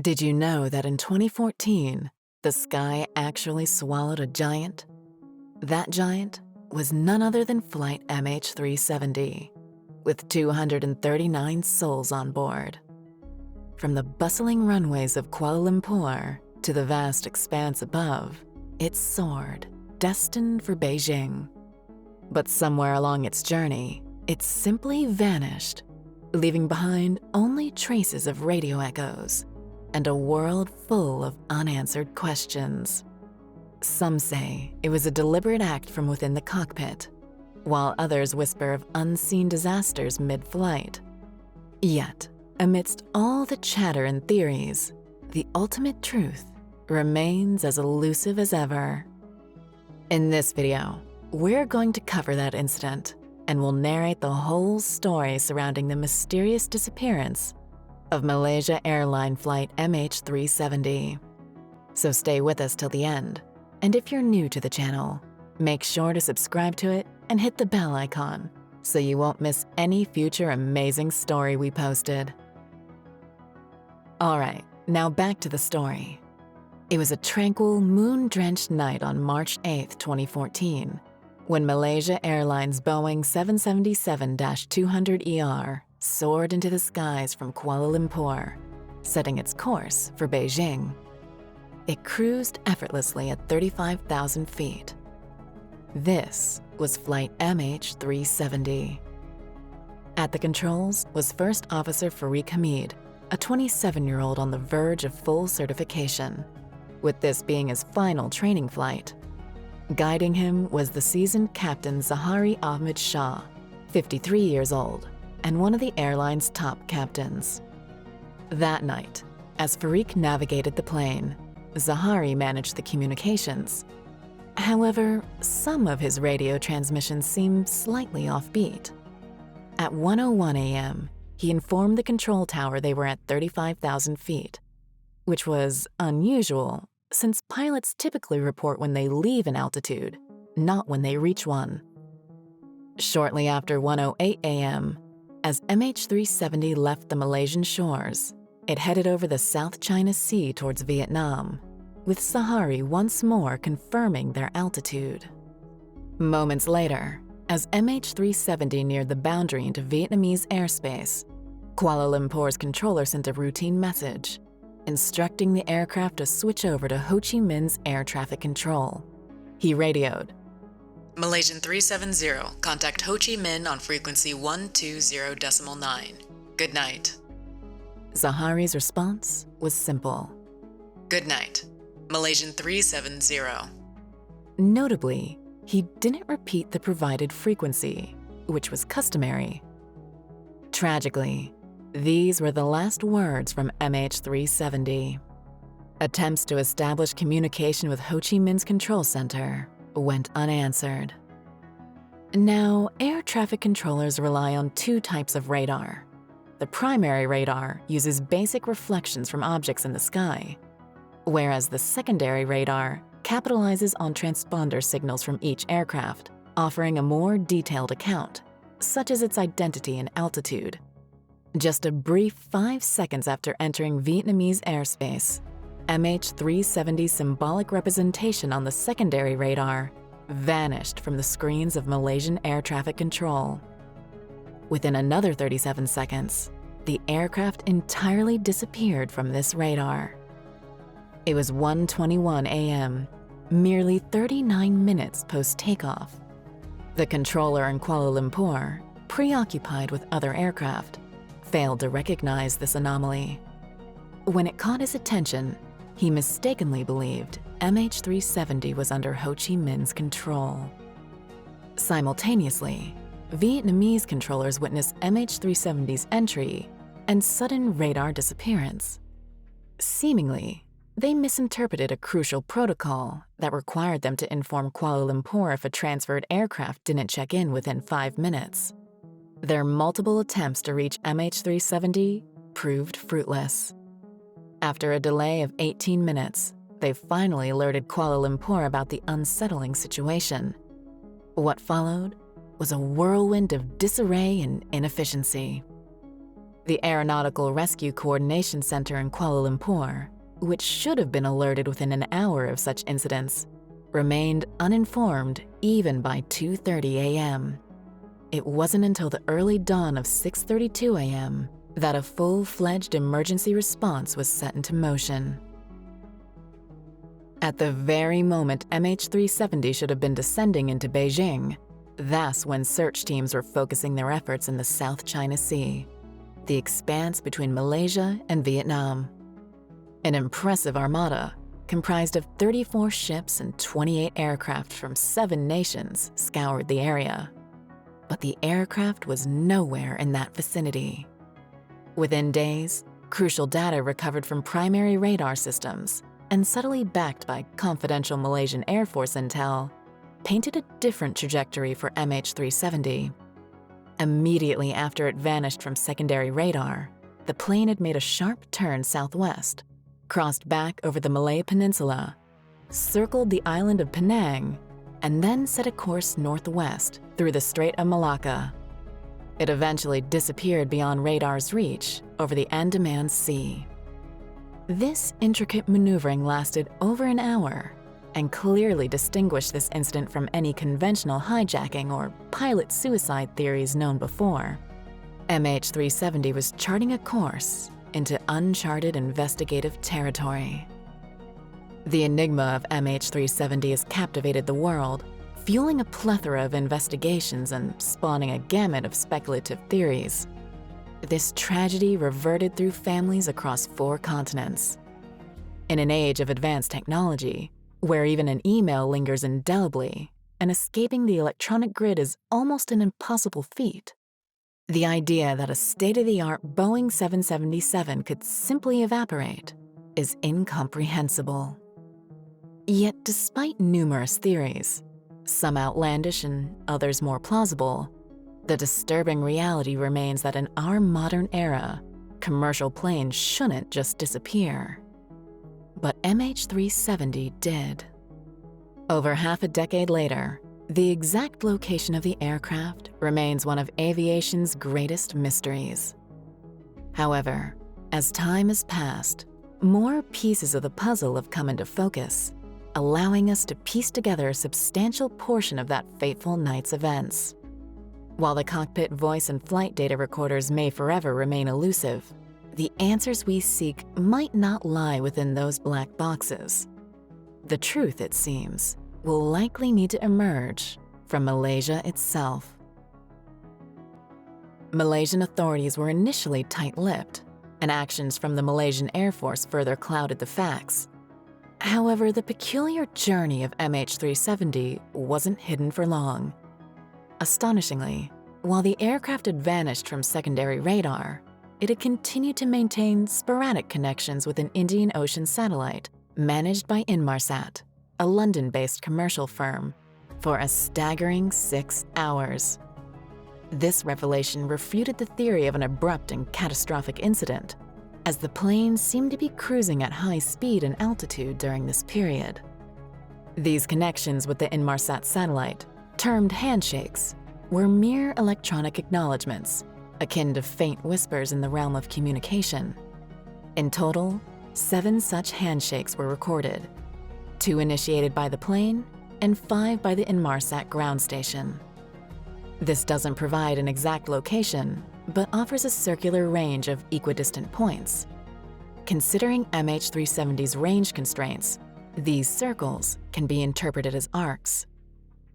Did you know that in 2014, the sky actually swallowed a giant? That giant was none other than Flight MH370, with 239 souls on board. From the bustling runways of Kuala Lumpur to the vast expanse above, it soared, destined for Beijing. But somewhere along its journey, it simply vanished, leaving behind only traces of radio echoes and a world full of unanswered questions. Some say it was a deliberate act from within the cockpit, while others whisper of unseen disasters mid-flight. Yet, amidst all the chatter and theories, the ultimate truth remains as elusive as ever. In this video, we're going to cover that incident and will narrate the whole story surrounding the mysterious disappearance of Malaysia Airlines Flight MH370. So stay with us till the end, and if you're new to the channel, make sure to subscribe to it and hit the bell icon so you won't miss any future amazing story we posted. Alright, now back to the story. It was a tranquil, moon-drenched night on March 8, 2014, when Malaysia Airlines Boeing 777-200ER soared into the skies from Kuala Lumpur, setting its course for Beijing. It cruised effortlessly at 35,000 feet. This was Flight MH370. At the controls was First Officer Farik Hamid, a 27-year-old on the verge of full certification, with this being his final training flight. Guiding him was the seasoned Captain Zahari Ahmed Shah, 53 years old, and one of the airline's top captains. That night, as Farik navigated the plane, Zahari managed the communications. However, some of his radio transmissions seemed slightly offbeat. At 1:01 a.m., he informed the control tower they were at 35,000 feet, which was unusual since pilots typically report when they leave an altitude, not when they reach one. Shortly after 1:08 a.m., as MH370 left the Malaysian shores, it headed over the South China Sea towards Vietnam, with Zahari once more confirming their altitude. Moments later, as MH370 neared the boundary into Vietnamese airspace, Kuala Lumpur's controller sent a routine message, instructing the aircraft to switch over to Ho Chi Minh's air traffic control. He radioed, "Malaysian 370, contact Ho Chi Minh on frequency 120.9. Good night." Zahari's response was simple. "Good night, Malaysian 370. Notably, he didn't repeat the provided frequency, which was customary. Tragically, these were the last words from MH370. Attempts to establish communication with Ho Chi Minh's control center went unanswered. Now, air traffic controllers rely on two types of radar. The primary radar uses basic reflections from objects in the sky, whereas the secondary radar capitalizes on transponder signals from each aircraft, offering a more detailed account, such as its identity and altitude. Just a brief 5 seconds after entering Vietnamese airspace, MH370's symbolic representation on the secondary radar vanished from the screens of Malaysian air traffic control. Within another 37 seconds, the aircraft entirely disappeared from this radar. It was 1:21 a.m., merely 39 minutes post-takeoff. The controller in Kuala Lumpur, preoccupied with other aircraft, failed to recognize this anomaly. When it caught his attention, he mistakenly believed MH370 was under Ho Chi Minh's control. Simultaneously, Vietnamese controllers witnessed MH370's entry and sudden radar disappearance. Seemingly, they misinterpreted a crucial protocol that required them to inform Kuala Lumpur if a transferred aircraft didn't check in within 5 minutes. Their multiple attempts to reach MH370 proved fruitless. After a delay of 18 minutes, they finally alerted Kuala Lumpur about the unsettling situation. What followed was a whirlwind of disarray and inefficiency. The Aeronautical Rescue Coordination Center in Kuala Lumpur, which should have been alerted within an hour of such incidents, remained uninformed even by 2:30 a.m. It wasn't until the early dawn of 6:32 a.m. that a full-fledged emergency response was set into motion. At the very moment MH370 should have been descending into Beijing, that's when search teams were focusing their efforts in the South China Sea, the expanse between Malaysia and Vietnam. An impressive armada, comprised of 34 ships and 28 aircraft from 7 nations, scoured the area. But the aircraft was nowhere in that vicinity. Within days, crucial data recovered from primary radar systems and subtly backed by confidential Malaysian Air Force intel painted a different trajectory for MH370. Immediately after it vanished from secondary radar, the plane had made a sharp turn southwest, crossed back over the Malay Peninsula, circled the island of Penang, and then set a course northwest through the Strait of Malacca. It eventually disappeared beyond radar's reach over the Andaman Sea. This intricate maneuvering lasted over an hour and clearly distinguished this incident from any conventional hijacking or pilot suicide theories known before. MH370 was charting a course into uncharted investigative territory. The enigma of MH370 has captivated the world, fueling a plethora of investigations and spawning a gamut of speculative theories. This tragedy reverted through families across 4 continents. In an age of advanced technology, where even an email lingers indelibly, and escaping the electronic grid is almost an impossible feat, the idea that a state-of-the-art Boeing 777 could simply evaporate is incomprehensible. Yet despite numerous theories, some outlandish and others more plausible, the disturbing reality remains that in our modern era, commercial planes shouldn't just disappear. But MH370 did. Over half a decade later, the exact location of the aircraft remains one of aviation's greatest mysteries. However, as time has passed, more pieces of the puzzle have come into focus, allowing us to piece together a substantial portion of that fateful night's events. While the cockpit voice and flight data recorders may forever remain elusive, the answers we seek might not lie within those black boxes. The truth, it seems, will likely need to emerge from Malaysia itself. Malaysian authorities were initially tight-lipped, and actions from the Malaysian Air Force further clouded the facts. However, the peculiar journey of MH370 wasn't hidden for long. Astonishingly, while the aircraft had vanished from secondary radar, it had continued to maintain sporadic connections with an Indian Ocean satellite managed by Inmarsat, a London-based commercial firm, for a staggering 6 hours. This revelation refuted the theory of an abrupt and catastrophic incident, as the plane seemed to be cruising at high speed and altitude during this period. These connections with the Inmarsat satellite, termed handshakes, were mere electronic acknowledgements, akin to faint whispers in the realm of communication. In total, 7 such handshakes were recorded, 2 initiated by the plane and 5 by the Inmarsat ground station. This doesn't provide an exact location, but offers a circular range of equidistant points. Considering MH370's range constraints, these circles can be interpreted as arcs.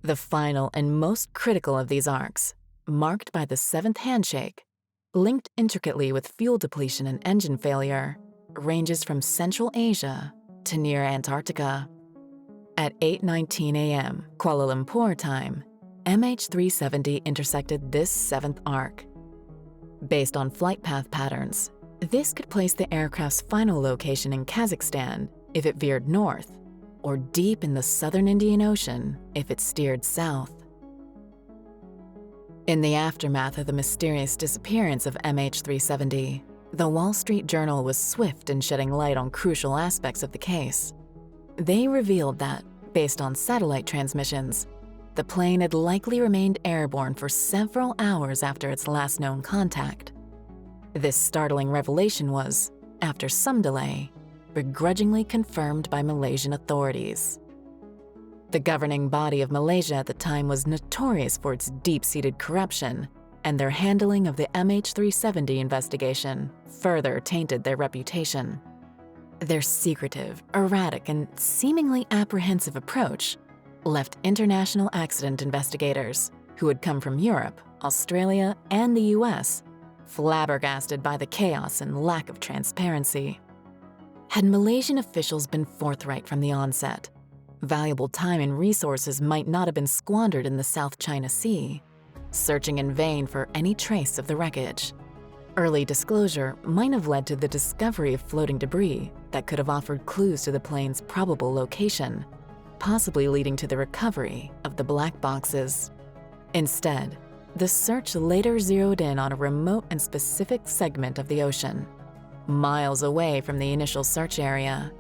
The final and most critical of these arcs, marked by the 7th handshake, linked intricately with fuel depletion and engine failure, ranges from Central Asia to near Antarctica. At 8:19 a.m. Kuala Lumpur time, MH370 intersected this 7th arc. Based on flight path patterns, this could place the aircraft's final location in Kazakhstan if it veered north, or deep in the southern Indian Ocean if it steered south. In the aftermath of the mysterious disappearance of MH370, the Wall Street Journal was swift in shedding light on crucial aspects of the case. They revealed that, based on satellite transmissions, the plane had likely remained airborne for several hours after its last known contact. This startling revelation was, after some delay, begrudgingly confirmed by Malaysian authorities. The governing body of Malaysia at the time was notorious for its deep-seated corruption, and their handling of the MH370 investigation further tainted their reputation. Their secretive, erratic, and seemingly apprehensive approach left international accident investigators, who had come from Europe, Australia, and the US, flabbergasted by the chaos and lack of transparency. Had Malaysian officials been forthright from the onset, valuable time and resources might not have been squandered in the South China Sea, searching in vain for any trace of the wreckage. Early disclosure might have led to the discovery of floating debris that could have offered clues to the plane's probable location, possibly leading to the recovery of the black boxes. Instead, the search later zeroed in on a remote and specific segment of the ocean, miles away from the initial search area.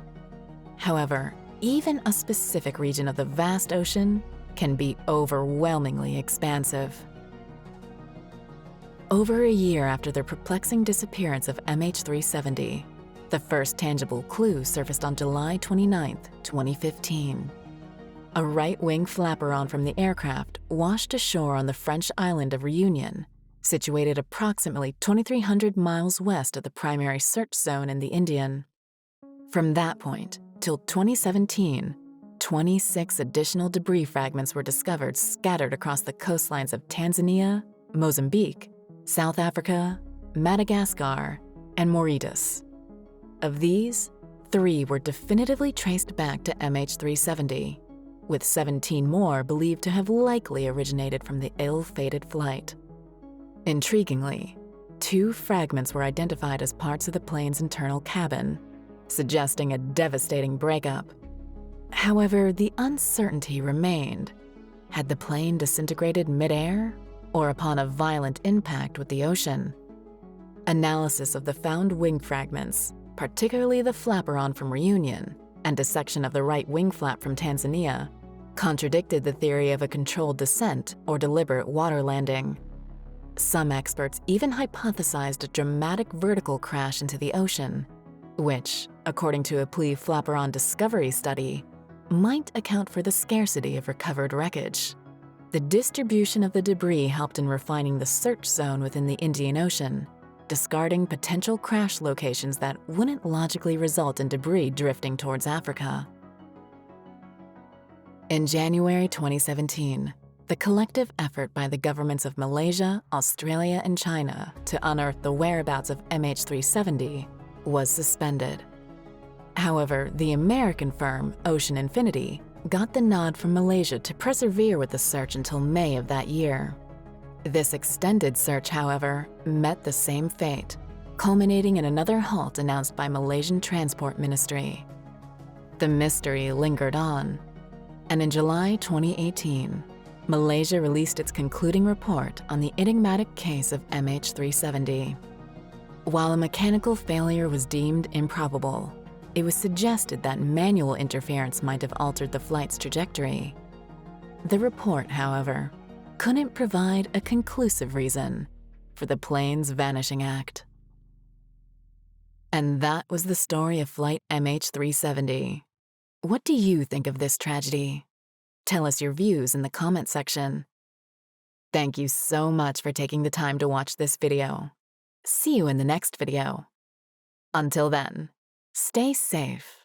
However, even a specific region of the vast ocean can be overwhelmingly expansive. Over a year after the perplexing disappearance of MH370, the first tangible clue surfaced on July 29, 2015. A right-wing flaperon from the aircraft washed ashore on the French island of Réunion, situated approximately 2,300 miles west of the primary search zone in the Indian. From that point till 2017, 26 additional debris fragments were discovered scattered across the coastlines of Tanzania, Mozambique, South Africa, Madagascar, and Mauritius. Of these, 3 were definitively traced back to MH370, with 17 more believed to have likely originated from the ill-fated flight. Intriguingly, 2 fragments were identified as parts of the plane's internal cabin, suggesting a devastating breakup. However, the uncertainty remained. Had the plane disintegrated mid-air or upon a violent impact with the ocean? Analysis of the found wing fragments, particularly the flaperon from Réunion and a section of the right wing flap from Tanzania, contradicted the theory of a controlled descent or deliberate water landing. Some experts even hypothesized a dramatic vertical crash into the ocean, which, according to a Plea Flaperon discovery study, might account for the scarcity of recovered wreckage. The distribution of the debris helped in refining the search zone within the Indian Ocean, discarding potential crash locations that wouldn't logically result in debris drifting towards Africa. In January 2017, the collective effort by the governments of Malaysia, Australia, and China to unearth the whereabouts of MH370 was suspended. However, the American firm Ocean Infinity got the nod from Malaysia to persevere with the search until May of that year. This extended search, however, met the same fate, culminating in another halt announced by Malaysian Transport Ministry. The mystery lingered on, and in July 2018, Malaysia released its concluding report on the enigmatic case of MH370. While a mechanical failure was deemed improbable, it was suggested that manual interference might have altered the flight's trajectory. The report, however, couldn't provide a conclusive reason for the plane's vanishing act. And that was the story of Flight MH370. What do you think of this tragedy? Tell us your views in the comment section. Thank you so much for taking the time to watch this video. See you in the next video. Until then, stay safe